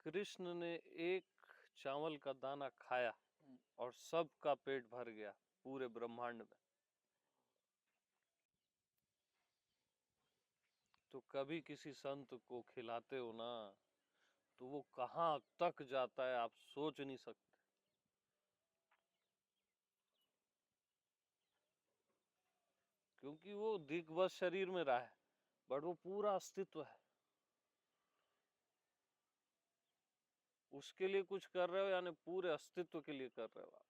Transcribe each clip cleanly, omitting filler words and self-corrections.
कृष्ण ने एक चावल का दाना खाया और सबका पेट भर गया पूरे ब्रह्मांड में। तो कभी किसी संत को खिलाते हो ना, तो वो कहाँ तक जाता है आप सोच नहीं सकते। क्योंकि वो दिग्वत शरीर में रहा है, बट वो पूरा अस्तित्व है। उसके लिए कुछ कर रहे हो यानी पूरे अस्तित्व के लिए कर रहे हो आप।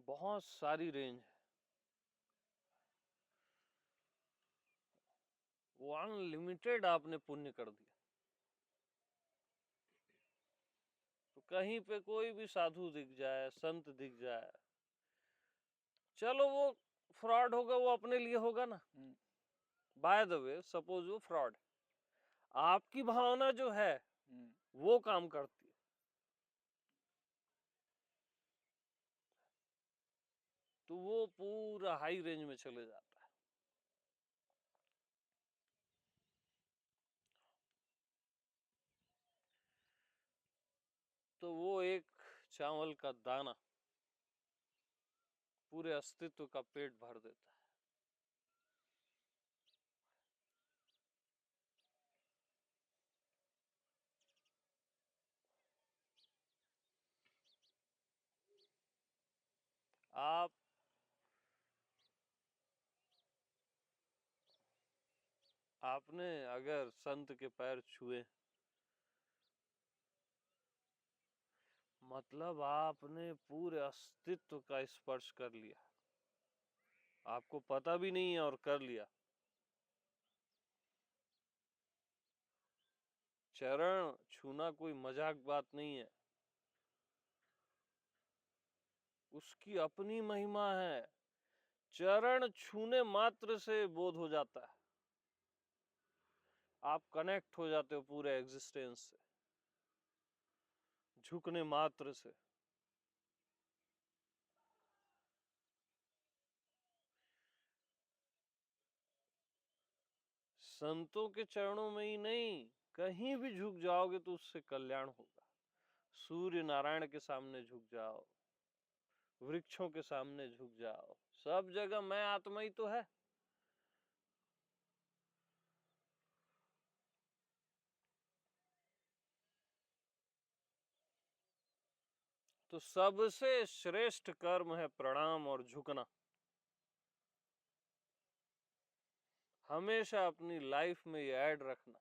बहुत सारी रेंज है, वो अनलिमिटेड आपने पुण्य कर दिया। तो कहीं पे कोई भी साधु दिख जाए, संत दिख जाए, चलो वो फ्रॉड होगा, वो अपने लिए होगा ना। बाय द वे सपोज वो फ्रॉड, आपकी भावना जो है वो काम करती है, तो वो पूरा हाई रेंज में चले जाता है। तो वो एक चावल का दाना पूरे अस्तित्व का पेट भर देता है। आप आपने अगर संत के पैर छुए, मतलब आपने पूरे अस्तित्व का स्पर्श कर लिया, आपको पता भी नहीं है और कर लिया। चरण छूना कोई मजाक बात नहीं है, उसकी अपनी महिमा है। चरण छूने मात्र से बोध हो जाता है, आप कनेक्ट हो जाते हो पूरे एग्जिस्टेंस से, झुकने मात्र से। संतों के चरणों में ही नहीं, कहीं भी झुक जाओगे तो उससे कल्याण होगा। सूर्य नारायण के सामने झुक जाओ, वृक्षों के सामने झुक जाओ, सब जगह मैं आत्मा ही तो है। तो सबसे श्रेष्ठ कर्म है प्रणाम और झुकना। हमेशा अपनी लाइफ में ये ऐड रखना,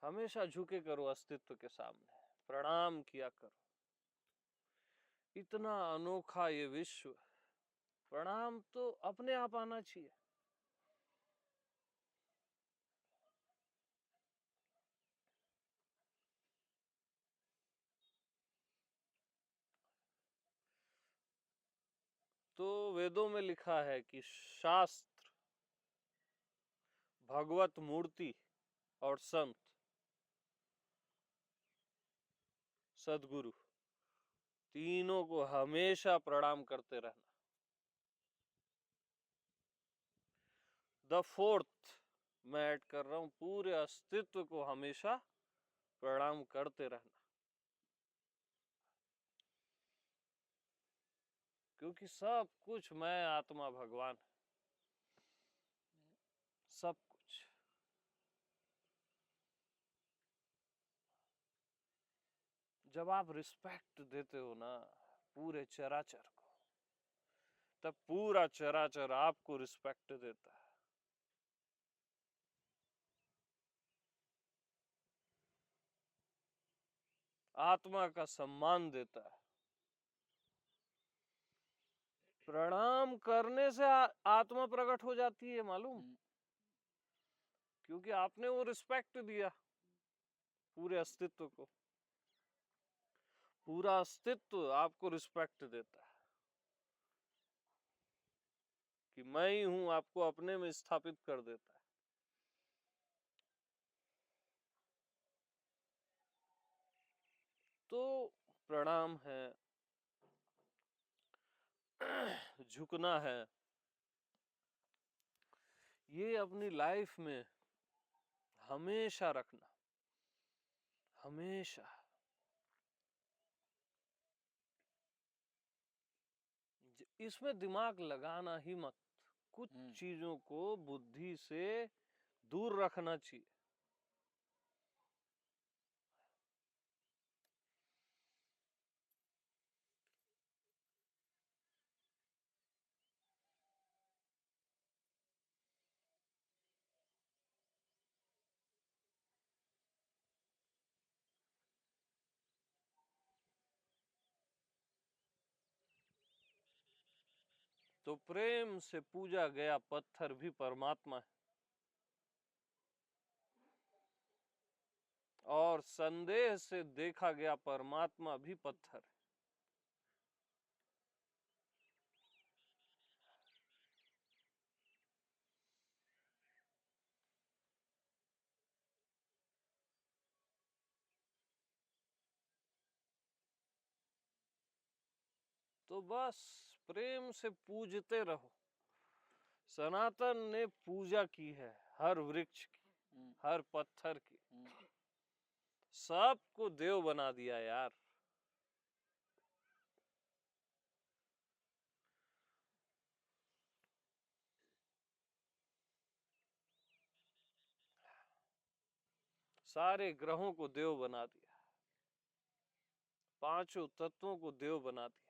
हमेशा झुके करो अस्तित्व के सामने, प्रणाम किया करो। इतना अनोखा ये विश्व, प्रणाम तो अपने आप आना चाहिए। तो वेदों में लिखा है कि शास्त्र, भगवत मूर्ति और संत, सदगुरु, तीनों को हमेशा प्रणाम करते रहना। द फोर्थ मैं ऐड कर रहा हूं, पूरे अस्तित्व को हमेशा प्रणाम करते रहना। क्योंकि सब कुछ मैं आत्मा भगवान, सब कुछ। जब आप रिस्पेक्ट देते हो ना पूरे चराचर को, तब पूरा चराचर आपको रिस्पेक्ट देता है। आत्मा का सम्मान देता है। प्रणाम करने से आत्मा प्रकट हो जाती है, मालूम? क्योंकि आपने वो रिस्पेक्ट दिया पूरे अस्तित्व को, पूरा अस्तित्व आपको रिस्पेक्ट देता है कि मैं ही हूं, आपको अपने में स्थापित कर देता है। तो प्रणाम है, झुकना है, ये अपनी लाइफ में हमेशा रखना, हमेशा। इसमें दिमाग लगाना ही मत, कुछ चीजों को बुद्धि से दूर रखना चाहिए। तो प्रेम से पूजा गया पत्थर भी परमात्मा है, और संदेह से देखा गया परमात्मा भी पत्थर है। तो बस प्रेम से पूजते रहो। सनातन ने पूजा की है हर वृक्ष की, हर पत्थर की, सबको देव बना दिया यार। सारे ग्रहों को देव बना दिया, पांचों तत्वों को देव बना दिया,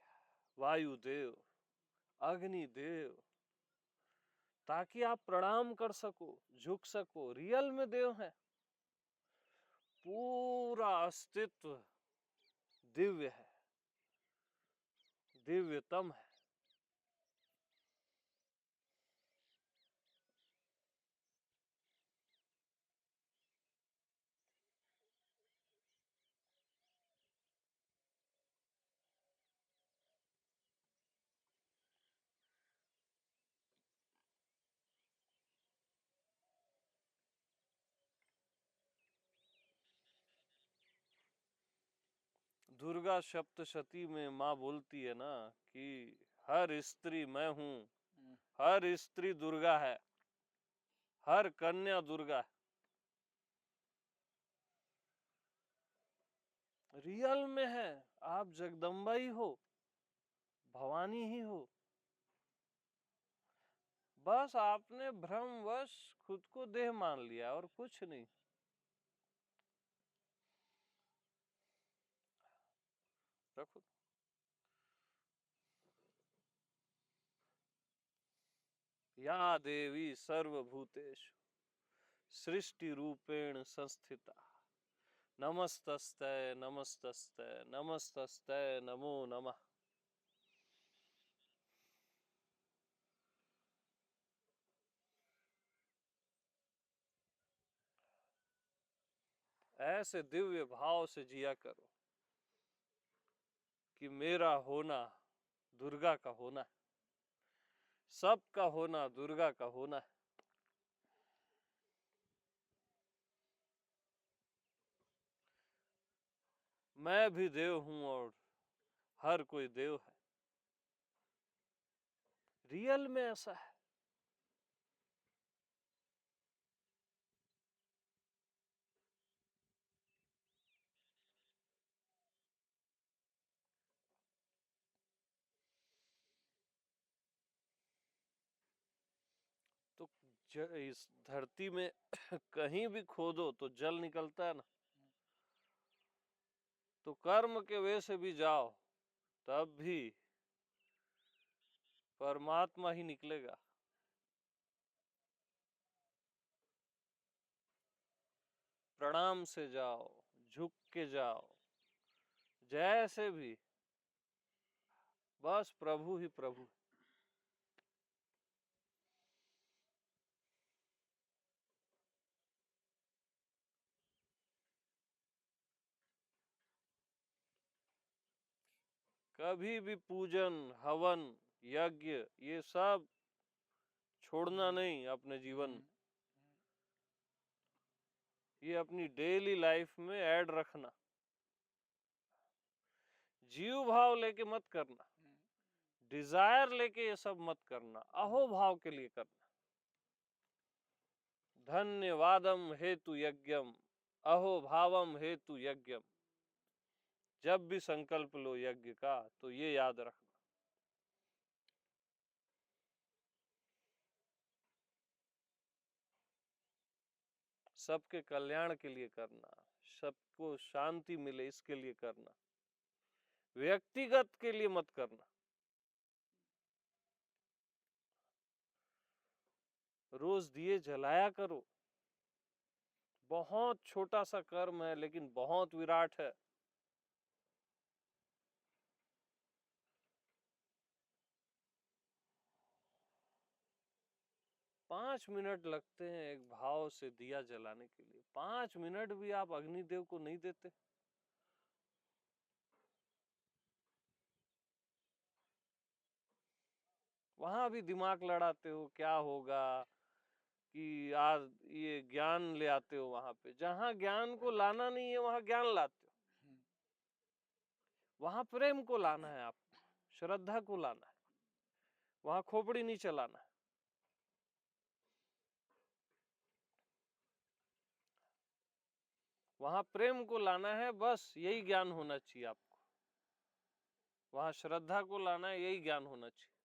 वायु देव, अग्नि देव, ताकि आप प्रणाम कर सको, झुक सको, रियल में देव हैं। पूरा अस्तित्व दिव्य है, दिव्यतम है। दुर्गा सप्तशती में माँ बोलती है ना कि हर स्त्री मैं हूं, हर स्त्री दुर्गा है, हर कन्या दुर्गा है। रियल में है, आप जगदम्बा ही हो, भवानी ही हो। बस आपने भ्रमवश खुद को देह मान लिया और कुछ नहीं। रखो। या देवी सर्वभूतेषु सृष्टि रूपेण संस्थिता नमस्तस्ते नमस्तस्ते नमस्तस्ते नमो नमः। ऐसे दिव्य भाव से जिया करो कि मेरा होना दुर्गा का होना है, सबका होना दुर्गा का होना है। मैं भी देव हूं और हर कोई देव है। रियल में ऐसा है। तो इस धरती में कहीं भी खोदो तो जल निकलता है ना। तो कर्म के वे से भी जाओ तब भी परमात्मा ही निकलेगा। प्रणाम से जाओ, झुक के जाओ, जैसे भी, बस प्रभु ही प्रभु। कभी भी पूजन, हवन, यज्ञ ये सब छोड़ना नहीं अपने जीवन में। ये अपनी डेली लाइफ में ऐड रखना। जीव भाव लेके मत करना, डिजायर लेके ये सब मत करना, अहो भाव के लिए करना। धन्यवादम हेतु यज्ञम अहो भावम हेतु यज्ञम। जब भी संकल्प लो यज्ञ का तो ये याद रखना, सबके कल्याण के लिए करना, सबको शांति मिले इसके लिए करना, व्यक्तिगत के लिए मत करना। रोज दिए जलाया करो, बहुत छोटा सा कर्म है लेकिन बहुत विराट है। पांच मिनट लगते हैं एक भाव से दिया जलाने के लिए, 5 मिनट भी आप अग्निदेव को नहीं देते। वहां भी दिमाग लड़ाते हो क्या होगा, कि आज ये ज्ञान ले आते हो। वहां पे जहां ज्ञान को लाना नहीं है वहां ज्ञान लाते हो। वहां प्रेम को लाना है, आप श्रद्धा को लाना है, वहां खोपड़ी नहीं चलाना है। वहां प्रेम को लाना है, बस यही ज्ञान होना चाहिए आपको। वहां श्रद्धा को लाना है, यही ज्ञान होना चाहिए।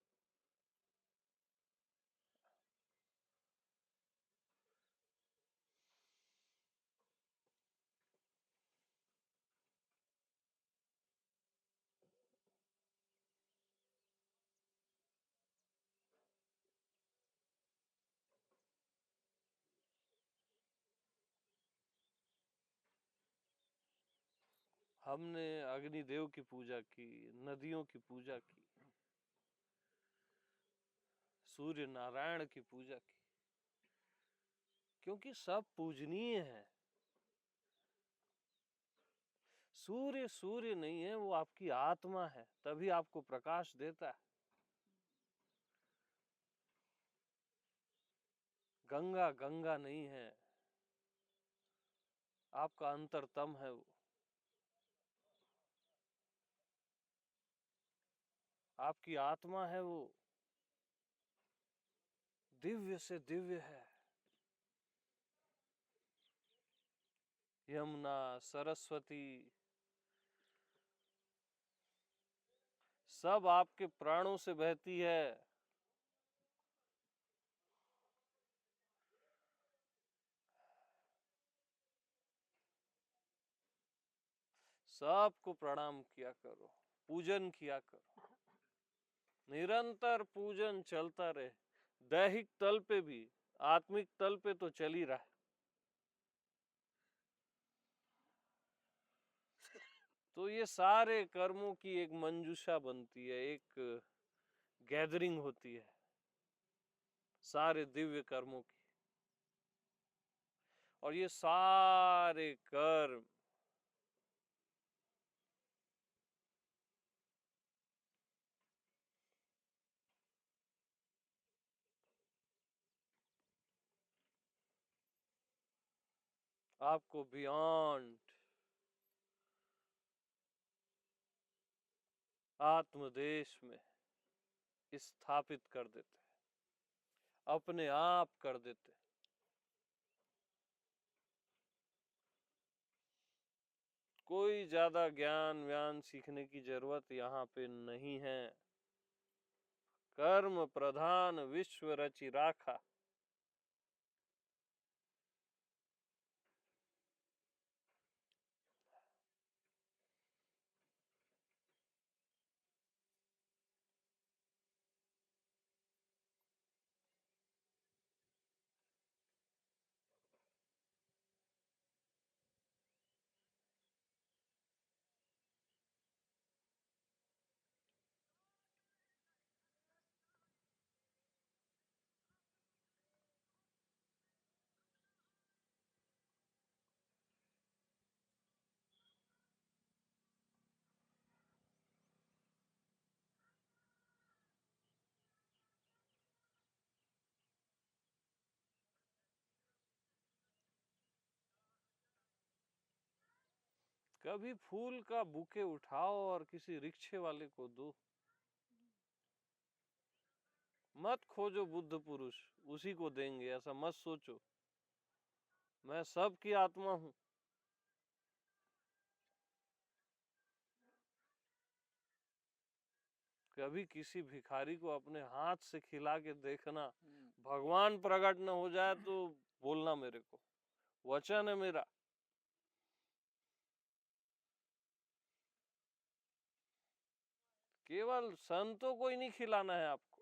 हमने अग्निदेव की पूजा की, नदियों की पूजा की, सूर्य नारायण की पूजा की, क्योंकि सब पूजनीय है। सूर्य सूर्य नहीं है, वो आपकी आत्मा है, तभी आपको प्रकाश देता है। गंगा गंगा नहीं है, आपका अंतरतम है वो, आपकी आत्मा है वो, दिव्य से दिव्य है। यमुना सरस्वती सब आपके प्राणों से बहती है। सबको प्रणाम किया करो, पूजन किया करो, निरंतर पूजन चलता रहे। दैहिक तल पे भी, आत्मिक तल पे तो चल ही रहा है। तो ये सारे कर्मों की एक मंजूषा बनती है, एक गैदरिंग होती है सारे दिव्य कर्मों की। और ये सारे कर्म आपको बियॉन्ड आत्मदेश में स्थापित कर देते हैं, अपने आप कर देते हैं। कोई ज्यादा ज्ञान व्यान सीखने की जरूरत यहाँ पे नहीं है। कर्म प्रधान विश्व रचि राखा। कभी फूल का बुके उठाओ और किसी रिक्शे वाले को दो। मत खोजो बुद्ध पुरुष उसी को देंगे, ऐसा मत सोचो। मैं सब की आत्मा हूं। कभी किसी भिखारी को अपने हाथ से खिला के देखना, भगवान प्रकट न हो जाए तो बोलना मेरे को, वचन है मेरा। केवल संतों को ही नहीं खिलाना है आपको।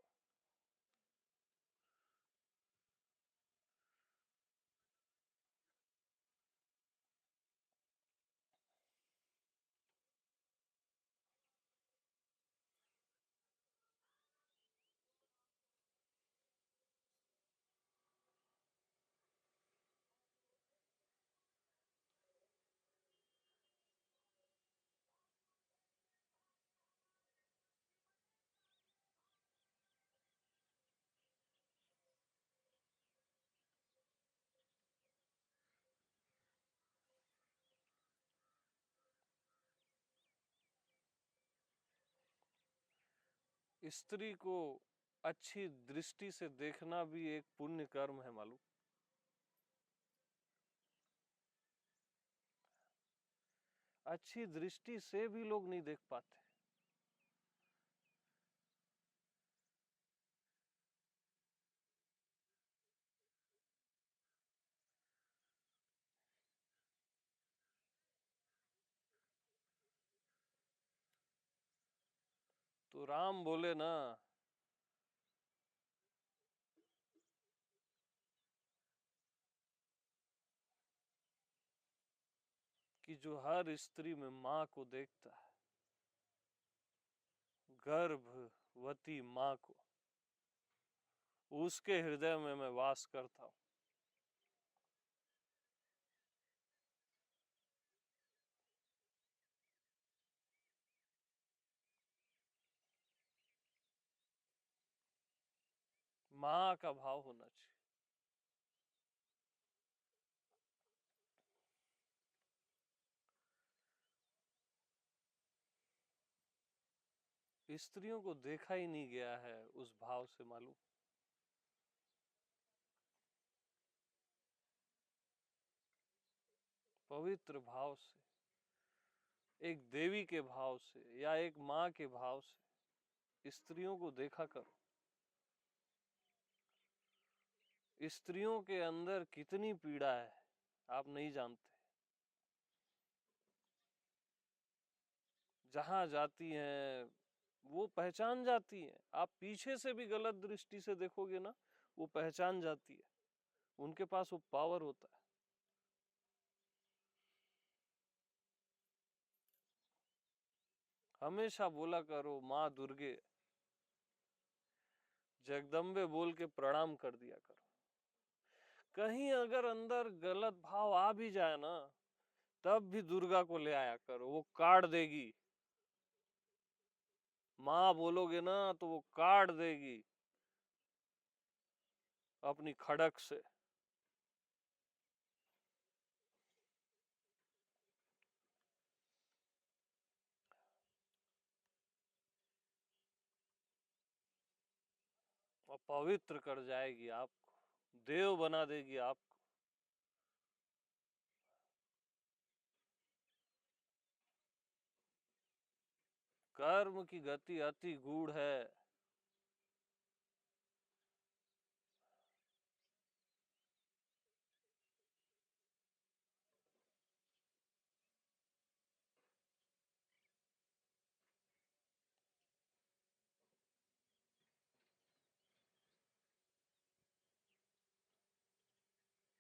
स्त्री को अच्छी दृष्टि से देखना भी एक पुण्य कर्म है, मालूम। अच्छी दृष्टि से भी लोग नहीं देख पाते। तो राम बोले ना कि जो हर स्त्री में माँ को देखता है, गर्भवती माँ को, उसके हृदय में मैं वास करता हूं। माँ का भाव होना चाहिए। स्त्रियों को देखा ही नहीं गया है उस भाव से, मालूम। पवित्र भाव से, एक देवी के भाव से या एक माँ के भाव से स्त्रियों को देखा करो। स्त्रियों के अंदर कितनी पीड़ा है आप नहीं जानते। जहां जाती हैं वो पहचान जाती हैं। आप पीछे से भी गलत दृष्टि से देखोगे ना, वो पहचान जाती है। उनके पास वो पावर होता है। हमेशा बोला करो माँ दुर्गे, जगदम्बे बोल के प्रणाम कर दिया करो। कहीं अगर अंदर गलत भाव आ भी जाए ना, तब भी दुर्गा को ले आया करो, वो काट देगी। माँ बोलोगे ना तो वो काट देगी अपनी खड़क से। और पवित्र कर जाएगी आपको, देव बना देगी आपको। कर्म की गति अति गूढ़ है।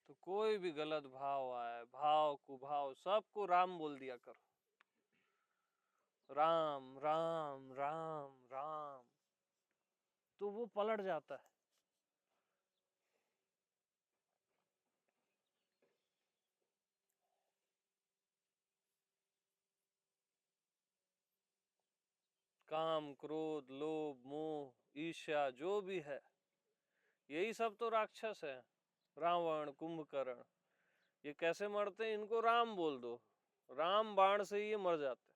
तो कोई भी गलत भाव आए, भाव कुभाव, सबको राम बोल दिया करो। राम राम राम राम, तो वो पलट जाता है। काम, क्रोध, लोभ, मोह, ईर्ष्या जो भी है, यही सब तो राक्षस है। रावण, कुंभकर्ण, ये कैसे मरते हैं? इनको राम बोल दो, राम बाण से ही ये मर जाते।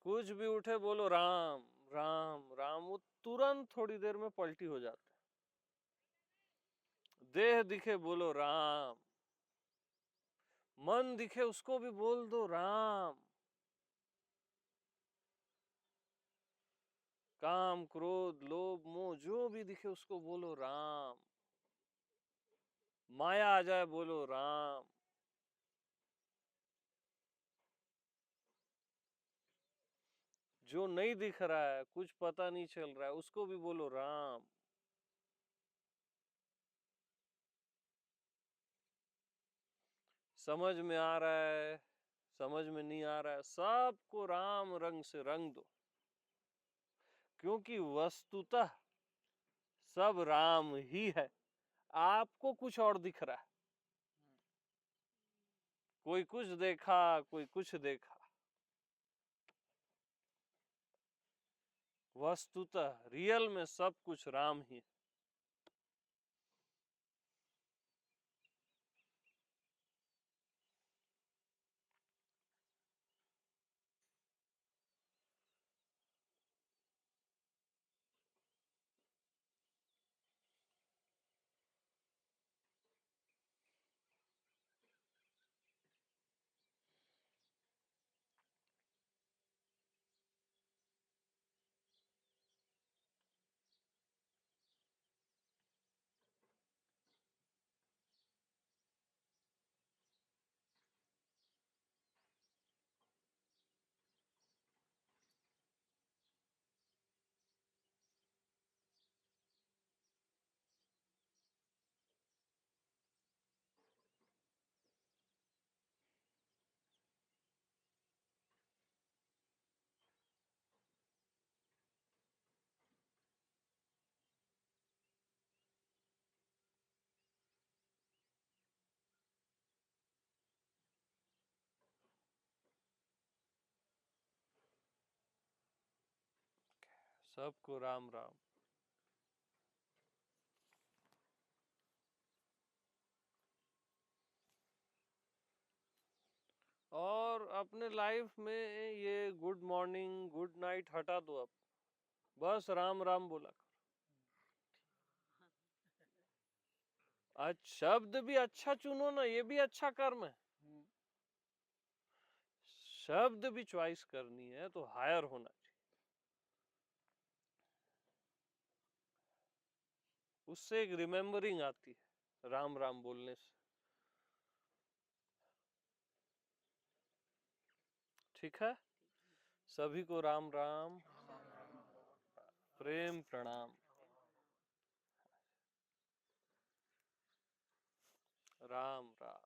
कुछ भी उठे बोलो राम राम राम, वो तुरंत थोड़ी देर में पलटी हो जाते। देह दिखे बोलो राम, मन दिखे उसको भी बोल दो राम, काम क्रोध लोभ मोह जो भी दिखे उसको बोलो राम, माया आ जाए बोलो राम, जो नहीं दिख रहा है कुछ पता नहीं चल रहा है उसको भी बोलो राम। समझ में आ रहा है समझ में नहीं आ रहा है सबको राम रंग से रंग दो, क्योंकि वस्तुतः सब राम ही है। आपको कुछ और दिख रहा है, कोई कुछ देखा कोई कुछ देखा, वस्तुतः रियल में सब कुछ राम ही है। सबको राम राम। और अपने लाइफ में ये गुड मॉर्निंग गुड नाइट हटा दो, अब बस राम राम बोला करो। आज शब्द भी अच्छा चुनो ना, ये भी अच्छा कर्म है। शब्द भी चॉइस करनी है तो हायर होना चाहिए, उससे एक रिमेम्बरिंग आती है राम राम बोलने से। ठीक है, सभी को राम राम, प्रेम प्रणाम। राम राम।